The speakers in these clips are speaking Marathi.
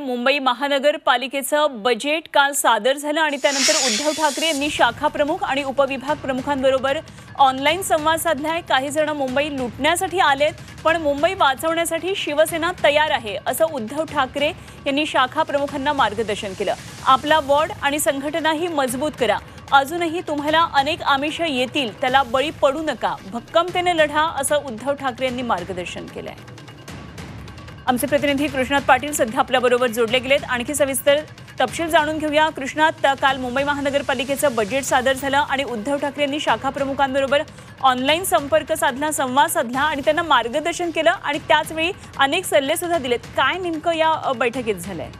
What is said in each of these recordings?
मुंबई महानगरपालिकेचं बजेट काल सादर झालं आणि त्यानंतर उद्धव ठाकरे यांनी शाखा प्रमुख आणि उपविभाग प्रमुखांबरोबर ऑनलाईन संवाद साधलाय। काही जण मुंबई लुटण्यासाठी आलेत, पण मुंबई वाचवण्यासाठी शिवसेना तयार आहे असं उद्धव ठाकरे यांनी शाखा प्रमुखांना मार्गदर्शन केलं। आपला वॉर्ड आणि संघटनाही मजबूत करा, अजूनही तुम्हाला अनेक आमिष येतील, त्याला बळी पडू नका, भक्कमतेने लढा असं उद्धव ठाकरे यांनी मार्गदर्शन केलंय। आमचे प्रतिनिधी कृष्णात पाटील सध्या आपल्याबरोबर जोडले गेलेत। आणखी सविस्तर तपशील जाणून घेऊया। कृष्णात, काल मुंबई महानगरपालिकेचं बजेट सादर झालं आणि उद्धव ठाकरे यांनी शाखा प्रमुखांबरोबर ऑनलाईन संपर्क साधला, संवाद साधला आणि त्यांना मार्गदर्शन केलं आणि त्याचवेळी अनेक सल्ले सुद्धा दिलेत। काय नेमकं या बैठकीत झालंय?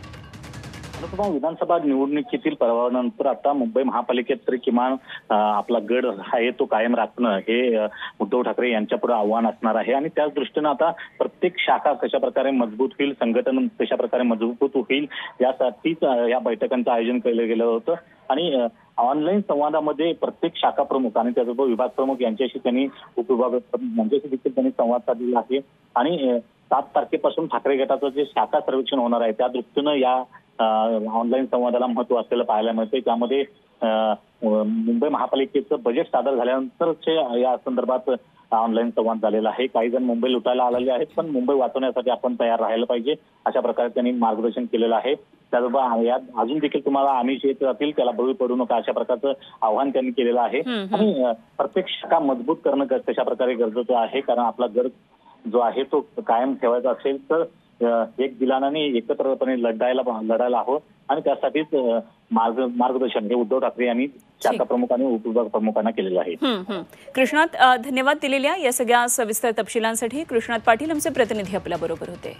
विधानसभा निवडणुकीतील पराभवानंतर आता मुंबई महापालिकेत तरी किमान आपला गड आहे तो कायम राखणं हे उद्धव ठाकरे यांच्या पुढे आव्हान असणार आहे आणि त्याच दृष्टीने आता प्रत्येक शाखा कशा प्रकारे मजबूत होईल, संघटन कशा प्रकारे मजबूत होईल यासाठीच या बैठकांचं आयोजन केलं गेलं होतं। आणि ऑनलाईन संवादामध्ये प्रत्येक शाखा प्रमुख आणि त्याचबरोबर विभाग प्रमुख यांच्याशी त्यांनी उपविभाग यांच्याशी देखील त्यांनी संवाद साधलेला आहे आणि 7 तारखेपासून ठाकरे गटाचं जे शाखा सर्वेक्षण होणार आहे त्या दृष्टीनं या ऑनलाईन संवादाला महत्व असलेलं पाहायला मिळते। त्यामध्ये मुंबई महापालिकेचं बजेट सादर झाल्यानंतरच या संदर्भात ऑनलाईन संवाद झालेला आहे। काही जण मुंबई लुटायला आलेले आहेत, पण मुंबई वाचवण्यासाठी आपण तयार राहायला पाहिजे अशा प्रकारे त्यांनी मार्गदर्शन केलेलं आहे। त्याचबरोबर यात अजून देखील तुम्हाला आमिष येत राहतील, त्याला बळी पडू नका अशा प्रकारचं आव्हान त्यांनी केलेलं आहे। आणि प्रत्येक शाखा मजबूत करणं कशा प्रकारे गरजेचं आहे, कारण आपला गड जो आहे तो कायम ठेवायचा असेल तर एक दिलाने एकत्रपणे लढायला हवं आणि त्यासाठीच मार्गदर्शन हे उद्धव ठाकरे यांनी शाखा प्रमुख आणि उपविभाग प्रमुखांना केलेलं आहे। कृष्णात, धन्यवाद दिलेल्या या सगळ्या सविस्तर तपशिलांसाठी। कृष्णात पाटील आमचे प्रतिनिधी आपल्या बरोबर होते।